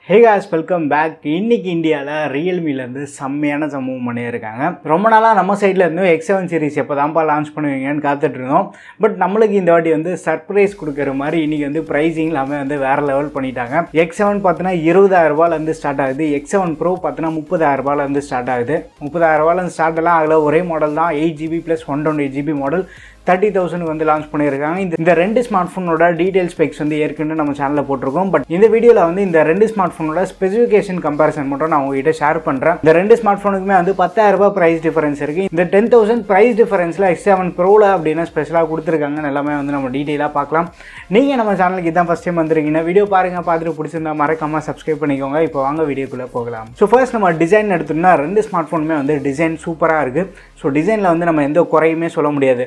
Hey guys, welcome back. இன்னைக்கு இந்தியாவில் ரியல்மிலேருந்து செம்மையான சம்பவம் பண்ணியிருக்காங்க. ரொம்ப நாளாக நம்ம சைடில் இருந்து x7 சீரிஸ் எப்போ தான்ப்பா லான்ச் பண்ணுவீங்கன்னு காத்துட்டு இருந்தோம். பட் நம்மளுக்கு இந்த வாட்டி வந்து சர்ப்ரைஸ் கொடுக்குற மாதிரி இன்றைக்கி வந்து ப்ரைஸிங் எல்லாமே வந்து வேறு லெவல் பண்ணிட்டாங்க. x7 பார்த்தீங்கன்னா 20,000 ஸ்டார்ட் ஆகுது. x7 Pro பார்த்தீங்கன்னா 30,000 ஸ்டார்ட் ஆகுது. 30,000 ஸ்டார்ட் எல்லாம் அதில் ஒரே மாடல் தான், 8GB + 128GB மாடல் 30,000 வந்து லான்ச் பண்ணியிருக்காங்க. இந்த ரெண்டு ஸ்மார்ட் ஃபோனோட டீடைல் ஸ்பெக்ஸ் வந்து ஏற்கனவே நம்ம சேனலில் போட்டிருக்கோம். பட் இந்த வீடியோவில் வந்து இந்த ரெண்டு ஸ்மார்ட் ஃபோனோட ஸ்பெசிஃபிகேஷன் கம்பேரிசன் மட்டும் நான் உங்ககிட்ட ஷேர் பண்ணுறேன். இந்த ரெண்டு ஸ்மார்ட் ஃபோனுக்குமே வந்து 10,000 ப்ரைஸ் டிஃபரன்ஸ் இருக்குது. இந்த 10,000 ப்ரைஸ் டிஃபரன்ஸில் x7 ப்ரோவில் அப்படின்னா ஸ்பெஷலாக கொடுத்துருக்காங்க. எல்லாமே வந்து நம்ம டீட்டெயிலாக பார்க்கலாம். நீங்கள் நம்ம சேனலுக்கு இதான் ஃபஸ்ட் டைம் வந்துருக்கீங்கன்னா வீடியோ பாருங்கள், பார்த்துட்டு பிடிச்சிருந்தா மறக்காமல் சப்ஸ்கிரைப் பண்ணிக்கோங்க. இப்போ வாங்க வீடியோக்குள்ளே போகலாம். ஸோ ஃபர்ஸ்ட் நம்ம டிசைன் எடுத்தோம்னா ரெண்டு ஸ்மார்ட் ஃபோனுமே வந்து டிசைன் சூப்பராக இருக்குது. ஸோ டிசைனில் வந்து நம்ம எந்த குறையுமே சொல்ல முடியாது.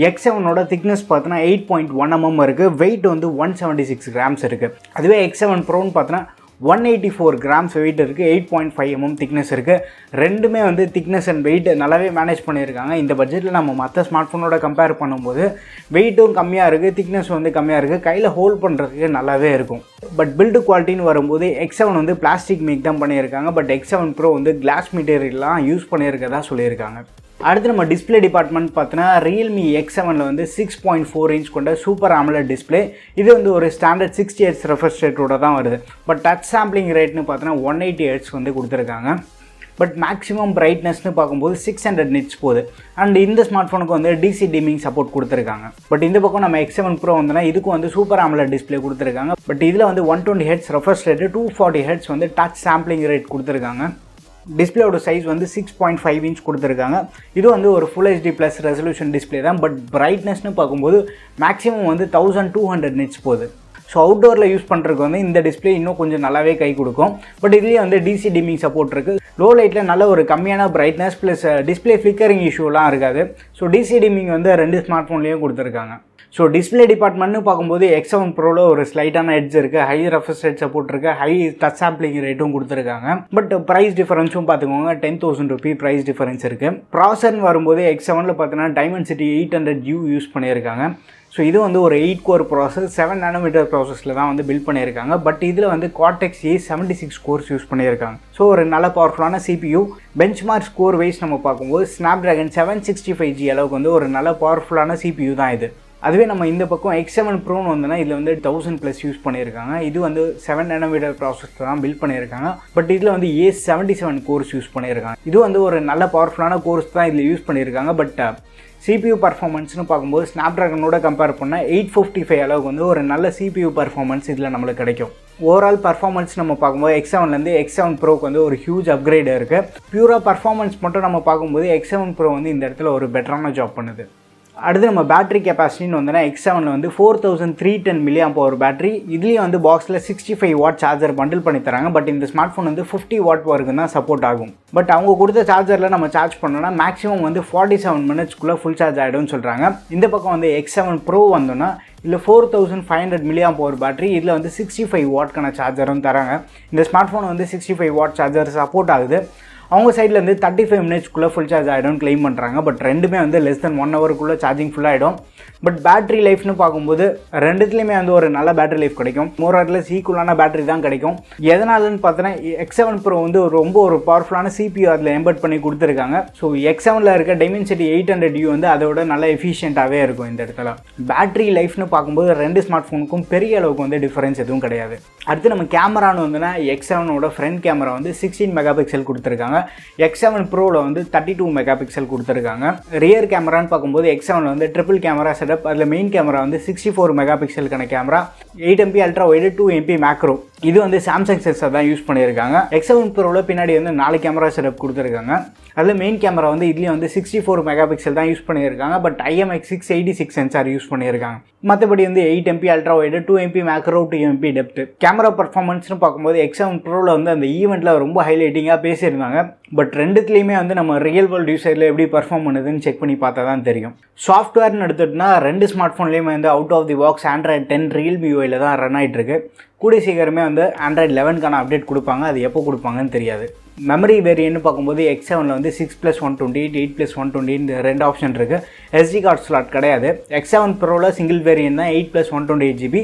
x7ஓட திக்னஸ் பார்த்தோன்னா 8.1 mm இருக்குது. வெயிட் வந்து 176 grams இருக்குது. அதுவே x7 ப்ரோன்னு பார்த்தோன்னா 184 grams வெயிட் இருக்குது. 8.5 mm திக்னஸ் இருக்குது. ரெண்டுமே வந்து திக்னஸ் அண்ட் வெயிட் நல்லாவே மேனேஜ் பண்ணியிருக்காங்க. இந்த பட்ஜெட்டில் நம்ம மற்ற ஸ்மார்ட் ஃபோனோட கம்பேர் பண்ணும்போது வெயிட்டும் கம்மியாக இருக்குது, திக்னஸ் வந்து கம்மியாக இருக்குது, கையில் ஹோல்ட் பண்ணுறதுக்கு நல்லாவே இருக்கும். பட் பில்டு குவாலிட்டின்னு வரும்போது x7 வந்து பிளாஸ்டிக் மேக் தான் பண்ணியிருக்காங்க. பட் x7 ப்ரோ வந்து கிளாஸ் மெட்டீரியல்லாம் யூஸ் பண்ணியிருக்கதா சொல்லியிருக்காங்க. அடுத்து நம்ம டிஸ்பிளே டிபார்ட்மெண்ட் பார்த்தோன்னா Realme X7 வந்து 6.4 inch கொண்ட சூப்பர் AMOLED டிஸ்பிளே. இது வந்து ஒரு ஸ்டாண்டர்ட் 60 Hz ரெஃப்ரெஷ் ரேட்டோட தான் வருது. பட் டச் சாம்பிளிங் ரேட்னு பார்த்தோன்னா 180 Hz வந்து கொடுத்துருக்காங்க. பட் மேக்ஸிமம் பிரைட்னஸ்னு பார்க்கும்போது 600 nits போகுது. அண்ட் இந்த ஸ்மார்ட் ஃபோனுக்கு வந்து DC டிமிங் சப்போர்ட் கொடுத்துருக்காங்க. பட் இந்த பக்கம் நம்ம x7 ப்ரோ வந்துன்னா இதுக்கும் வந்து சூப்பர் AMOLED டிஸ்பிளே கொடுத்துருக்காங்க. பட் இதில் வந்து 120 Hz ரெஃப்ரெஷ் ரேட்டு, 240 Hz வந்து டச் சாம்பிளிங் ரேட் கொடுத்துருக்காங்க. டிஸ்பிளேயோட சைஸ் வந்து 6.5 inch கொடுத்துருக்காங்க. இது வந்து ஒரு full HD plus resolution display தான். பட் பிரைட்னஸ்னு பார்க்கும்போது மேக்ஸிமம் வந்து 1200 nits போகுது. ஸோ அவுட்டோரில் யூஸ் பண்ணுறதுக்கு வந்து இந்த டிஸ்பிளே இன்னும் கொஞ்சம் நல்லாவே கை கொடுக்கும். பட் இதுலேயே வந்து DC டிமிங் சப்போர்ட் இருக்குது. லோ லைட்டில் நல்ல ஒரு கம்மியான பிரைட்னஸ் ப்ளஸ் டிஸ்பிளே ஃப்ளிக்கரிங் இஷ்யூலாம் இருக்காது. ஸோ DC டிமிங் வந்து ரெண்டு ஸ்மார்ட் ஃபோன்லேயும் கொடுத்துருக்காங்க. ஸோ டிஸ்பிளே டிபார்ட்மெண்ட்னு பார்க்கும்போது x7 ப்ரோவில் ஒரு ஸ்லைட்டான எட்ஜ் இருக்குது, ஹை ரெஃப்ரெஷ் ரேட் சப்போர்ட் இருக்குது, ஹை டச் சாம்பிளிங் ரேட்டும் கொடுத்துருக்காங்க. பட் ப்ரைஸ் டிஃபரன்ஸும் பார்த்துக்கோங்க, 10,000 ரூபீ ப்ரைஸ் டிஃபரன்ஸ் இருக்குது. ப்ராசர்னு வரும்போது x7 பார்த்தீங்கன்னா Dimensity 800U யூஸ் பண்ணியிருக்காங்க. ஸோ இது வந்து ஒரு 8 கோர் ப்ராசஸ், 7 nm ப்ராசஸில் தான் வந்து பில்ட் பண்ணியிருக்காங்க. பட் இதில் வந்து Cortex A76 கோர்ஸ் யூஸ் பண்ணியிருக்காங்க. ஸோ ஒரு நல்ல பவர்ஃபுல்லான CPU. பெஞ்ச்மார்க் ஸ்கோர் வைஸ் நம்ம பார்க்கும்போது Snapdragon 765G அளவுக்கு வந்து ஒரு நல்ல பவர்ஃபுல்லான CPU தான் இது. அதுவே நம்ம இந்த பக்கம் x7 ப்ரோன்னு வந்தோன்னா இதில் வந்து 1000+ யூஸ் பண்ணியிருக்காங்க. இது வந்து 7 nm ப்ராசஸ் தான் பில்ட் பண்ணியிருக்காங்க. பட் இதில் வந்து A77 கோர்ஸ் யூஸ் பண்ணியிருக்காங்க. இது வந்து ஒரு நல்ல பவர்ஃபுல்லான கோர்ஸ் தான் இதில் யூஸ் பண்ணியிருக்காங்க. பட் CPU பர்ஃபார்மன்ஸ்னு பார்க்கும்போது ஸ்னாப்ட்ராகனோட கம்பேர் பண்ணால் 855 அளவுக்கு வந்து ஒரு நல்ல CPU பர்ஃபார்மன்ஸ் இதில் நம்மளுக்கு கிடைக்கும். ஓவரால் பர்ஃபார்மன்ஸ் நம்ம பார்க்கும்போது x7லேருந்து x7 ப்ரோக்கு வந்து ஒரு ஹியூஜ் அப்கிரேட் இருக்குது. பியூராக பர்ஃபார்மன்ஸ் மட்டும் நம்ம பார்க்கும்போது x7 ப்ரோ வந்து இந்த இடத்துல ஒரு பெட்டரான ஜாப் பண்ணுது. அடுத்து நம்ம பேட்டரி கெப்பாசிட்டின்னு வந்தோன்னா x7 வந்து 4310 mAh பேட்டரி. இதுலேயும் வந்து பாக்ஸில் 65 வாட் சார்ஜர் பண்டில் பண்ணி தராங்க. பட் இந்த ஸ்மார்ட் ஃபோன் வந்து 50 வாட் வரைக்கும் தான் சப்போர்ட் ஆகும். பட் அவங்க கொடுத்த சார்ஜரில் நம்ம சார்ஜ் பண்ணோன்னா மேக்ஸிமம் வந்து 47 minutesக்குள்ளே ஃபுல் சார்ஜ் ஆகிடும்னு சொல்கிறாங்க. இந்த பக்கம் வந்து x7 ப்ரோ வந்தோன்னா இல்லை 4500 mAh பேட்டரி. இதில் வந்து 65 வாட்க்கான சார்ஜரும் தராங்க. இந்த ஸ்மார்ட் ஃபோன் வந்து 65 வாட் சார்ஜர் சப்போர்ட் ஆகுது. அவங்க சைட்லேருந்து 35 minutesக்குள்ளே ஃபுல் சார்ஜ் ஆகிடும்னு கிளைம் பண்ணுறாங்க. பட் ரெண்டுமே வந்து less than 1 hourக்குள்ளே சார்ஜிங் ஃபுல்லாகிடும். பட் பேட்டரி லைஃப்னு பார்க்கும்போது ரெண்டுத்துலேயுமே வந்து ஒரு நல்ல பேட்டரி லைஃப் கிடைக்கும். மோரார்லெஸ் ஈக்குவலான பேட்டரி தான் கிடைக்கும். எதனாலன்னு பார்த்தோன்னா x7 ப்ரோ வந்து ரொம்ப ஒரு பவர்ஃபுல்லான CPU அதில் எம்பெட் பண்ணி கொடுத்துருக்காங்க. ஸோ x7ல் இருக்க Dimensity 800U வந்து அதோட நல்ல எஃபிஷியண்ட்டாகவே இருக்கும். இந்த இடத்துல பேட்டரி லைஃப்னு பார்க்கும்போது ரெண்டு ஸ்மார்ட் ஃபோனுக்கும் பெரிய அளவுக்கு வந்து டிஃபரன்ஸ் எதுவும் கிடையாது. அடுத்து நம்ம கேமரான்னு வந்துன்னா x7ஓட ஃப்ரண்ட் கேமரா வந்து 16 MP கொடுத்துருக்காங்க. x7 ப்ரோவில் வந்து 32 MP கொடுத்துருக்காங்க. ரியர் கேமரான்னு பார்க்கும்போது x7 வந்து ட்ரிபிள் கேமரா செட்டப். அதில் மெயின் கேமரா வந்து 64 MP camera, 8MP ultra wide, 2MP macro. இது வந்து சாம்சங் சென்சார் தான் யூஸ் பண்ணியிருக்காங்க. x7 ப்ரோவில் பின்னாடி வந்து 4 கேமரா செட்டப் கொடுத்துருக்காங்க. அதில் மெயின் கேமரா வந்து இதுலேயும் வந்து 64 MP தான் யூஸ் பண்ணியிருக்காங்க. பட் IMX686 சென்சார் யூஸ் பண்ணியிருக்காங்க. மற்றபடி வந்து 8MP ultra wide, 2MP macro, 2MP depth. Camera பர்ஃபார்மன்ஸ்னு பார்க்கும்போது x7 ப்ரோவில் வந்து அந்த ஈவெண்ட்டில் ரொம்ப ஹைலைட்டிங்காக பேசியிருந்தாங்க. பட் ரெண்டுத்துலேயுமே வந்து நம்ம ரியல் வேர்ல்டு யூசரில் எப்படி பர்ஃபார்ம் பண்ணுதுன்னு செக் பண்ணி பார்த்தா தான் தெரியும். சாஃப்ட்வேர்னு எடுத்துகிட்டோம்னா ரெண்டு ஸ்மார்ட் ஃபோன்லேயுமே வந்து out of the box Android 10 Realme UI தான் ரன் ஆகிட்டு இருக்கு. கூடிய சீக்கிரமே வந்து Android 11க்கான அப்டேட் கொடுப்பாங்க. அது எப்போ கொடுப்பாங்கன்னு தெரியாது. மெமரி வேரியன்ட்னு பார்க்கும்போது x7ல வந்து 6+128 8+120 இந்த 2 ஆப்ஷன் இருக்குது. SD கார்டு ஸ்லாட் கிடையாது. x7 ப்ரோவில் சிங்கிள் வேரியன்ட் தான் 8+128GB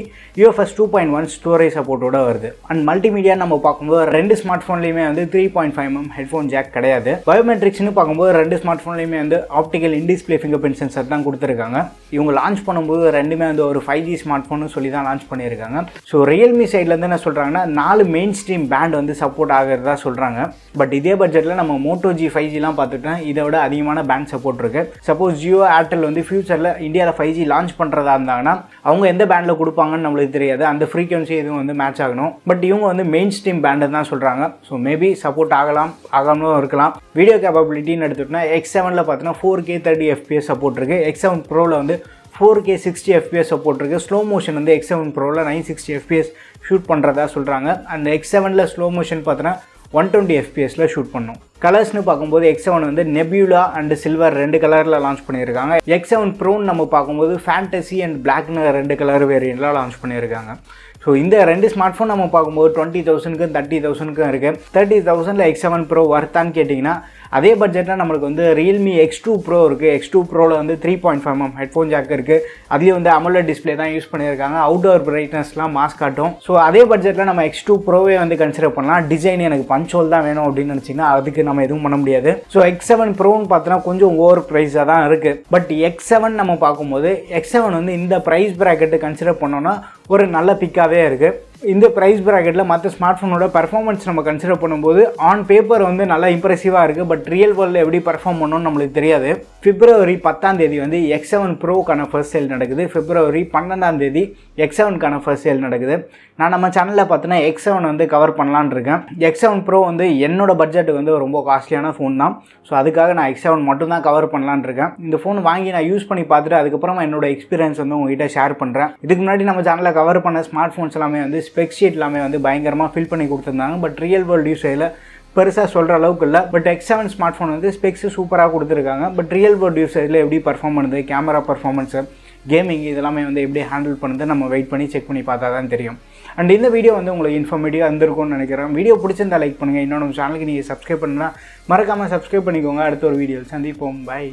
UFS 2.1 ஸ்டோரேஜ் சப்போர்ட்டோட வருது. அண்ட் மல்டிமீடியா நம்ம பார்க்கும்போது ரெண்டு ஸ்மார்ட் ஃபோன்லையுமே வந்து 3.5mm ஹெட்ஃபோன் ஜாக் கிடையாது. பயோமெட்ரிக்ஸ்னு பார்க்கும்போது ரெண்டு ஸ்மார்ட் ஃபோன்லையுமே வந்து optical in-display finger print sensor தான் கொடுத்துருக்காங்க. இவங்க லான்ச் பண்ணும்போது ரெண்டுமே வந்து ஒரு 5G ஸ்மார்ட் ஃபோன்னு சொல்லி தான் லான்ச் பண்ணியிருக்காங்க. ஸோ ரியல்மி சைட்லேருந்து என்ன சொல்கிறாங்கன்னா 4 மெயின் ஸ்ட்ரீம் பேண்ட் வந்து சப்போர்ட் ஆகிறதா சொல்கிறாங்க. பட் இதே பட்ஜெட்டில் நம்ம மோட்டோ G 5Gலாம் பார்த்துட்டோம், இதை விட அதிகமான பேண்ட் சப்போர்ட் இருக்குது. சப்போஸ் ஜியோ ஏர்டெல் வந்து ஃபியூச்சரில் இந்தியாவில் 5G லான்ச் பண்ணுறதா இருந்தாங்கன்னா அவங்க எந்த பேண்டில் கொடுப்பாங்கன்னு நம்மளுக்கு தெரியாது. அந்த ஃப்ரீக்வன்சி எதுவும் வந்து மேட்ச் ஆகணும். பட் இவங்க வந்து மெயின் ஸ்ட்ரீம் பேண்டு தான் சொல்கிறாங்க. ஸோ மேபி சப்போர்ட் ஆகலாம், ஆகாமலும் இருக்கலாம். வீடியோ கேப்பபிலிட்டின்னு எடுத்துகிட்டோம்னா x7ல் பார்த்தீங்கன்னா 4K 30fps சப்போர்ட் இருக்குது. x7 ப்ரோவில் வந்து 4K 60fps சப்போர்ட் இருக்குது. ஸ்லோ மோஷன் வந்து x7 ப்ரோவில் 960fps ஷூட் பண்ணுறதா சொல்கிறாங்க. அந்த x7ல் ஸ்லோ மோஷன் பார்த்தோன்னா 120fpsல ஷூட் பண்ணும். கலர்ஸ்னு பார்க்கும்போது x7 வந்து நெபியூலா அண்ட் சில்வர் 2 கலரில் லான்ச் பண்ணியிருக்காங்க. x7 ப்ரோன்னு நம்ம பார்க்கும்போது ஃபேண்டசி அண்ட் பிளாக்னு 2 கலர் வேரியண்ட்டில் லான்ச் பண்ணியிருக்காங்க. ஸோ இந்த ரெண்டு ஸ்மார்ட் ஃபோன் நம்ம பார்க்கும்போது 20,000க்கும் 30,000க்கும் இருக்குது. 30,000ல் x7 ப்ரோ வர்த்தான்னு கேட்டிங்கன்னா அதே பட்ஜெட்டில் நம்மளுக்கு வந்து Realme X2 ப்ரோ இருக்குது. X2 ப்ரோவில் வந்து 3.5mm ஹெட்ஃபோன் ஜாக் இருக்குது. அதையும் வந்து AMOLED டிஸ்பிளே தான் யூஸ் பண்ணியிருக்காங்க. அவுட்டோர் பிரைட்னஸ்லாம் மாஸ் காட்டும். ஸோ அதே பட்ஜெட்டில் நம்ம X2 ப்ரோவே வந்து கன்சிடர் பண்ணலாம். டிசைன் எனக்கு பஞ்சோல் தான் வேணும் அப்படின்னு நினச்சிங்கன்னா அதுக்கு நம்ம எதுவும் பண்ண முடியாது. ஸோ x7 ப்ரோன்னு பார்த்தோன்னா கொஞ்சம் ஓவர் ப்ரைஸாக தான் இருக்குது. பட் x7 நம்ம பார்க்கும்போது x7 வந்து இந்த ப்ரைஸ் ப்ராக்கெட்டு கன்சிடர் பண்ணோன்னா ஒரு நல்ல பிக்காகவே இருக்குது. இந்த ப்ரைஸ் ப்ராக்கெட்டில் மற்ற ஸ்மார்ட் ஃபோனோட பர்ஃபார்மன்ஸ் நம்ம கன்சிடர் பண்ணும்போது ஆன் பேப்பர் வந்து நல்லா இம்ப்ரெசிவாக இருக்குது. பட் ரியல் வேர்ல்டில் எப்படி பர்ஃபார்ம் பண்ணணும்னு நம்மளுக்கு தெரியாது. February 10 வந்து x7 ப்ரோக்கான ஃபர்ஸ்ட் சேல் நடக்குது. February 12 x7க்கான ஃபர்ஸ்ட் சேல் நடக்குது. நான் நம்ம சேனலில் பார்த்தீங்கன்னா x7 வந்து கவர் பண்ணலான் இருக்கேன். x7 ப்ரோ வந்து என்னோட பட்ஜெட் வந்து ரொம்ப காஸ்ட்லியான ஃபோன் தான். ஸோ அதுக்காக நான் x7 மட்டும் தான் கவர் பண்ணலான் இருக்கேன். இந்த ஃபோன் வாங்கி நான் யூஸ் பண்ணி பார்த்துட்டு அதுக்கப்புறமா என்னோட எக்ஸ்பீரியன்ஸ் வந்து உங்ககிட்ட ஷேர் பண்ணுறேன். இதுக்கு முன்னாடி நம்ம சேனலில் கவர் பண்ண ஸ்மார்ட் ஃபோன்ஸ் எல்லாமே வந்து ஸ்பெக் ஷீட் எல்லாமே வந்து பயங்கரமாக ஃபில் பண்ணி கொடுத்துருந்தாங்க. பட் ரியல் வேர்ல்டு யூஸில் பெருசாக சொல்கிற அளவுக்கு இல்லை. பட் x7 ஸ்மார்ட் ஃபோன் வந்து ஸ்பெக்ஸு சூப்பராக கொடுத்துருக்காங்க. பட் ரியல் வேர்ல்டு யூஸில் எப்படி பர்ஃபார்ம் பண்ணுது, கேமரா பர்ஃபார்மன்ஸு, கேமிங் இதெல்லாமே வந்து எப்படி ஹேண்டில் பண்ணுறது நம்ம வெயிட் பண்ணி செக் பண்ணி பார்த்தா தான் தெரியும். அண்ட் இந்த வீடியோ வந்து உங்களுக்கு இன்ஃபர்மேட்டிவாக இருந்திருக்கும்னு நினைக்கிறேன். வீடியோ பிடிச்சிருந்தா லைக் பண்ணுங்கள். இன்னொன்று சேனலுக்கு நீங்கள் சப்ஸ்கிரைப் பண்ணுன்னா மறக்காமல் சப்ஸ்கிரைப் பண்ணிக்கோங்க. அடுத்த ஒரு வீடியோ சந்திப்போம். பை.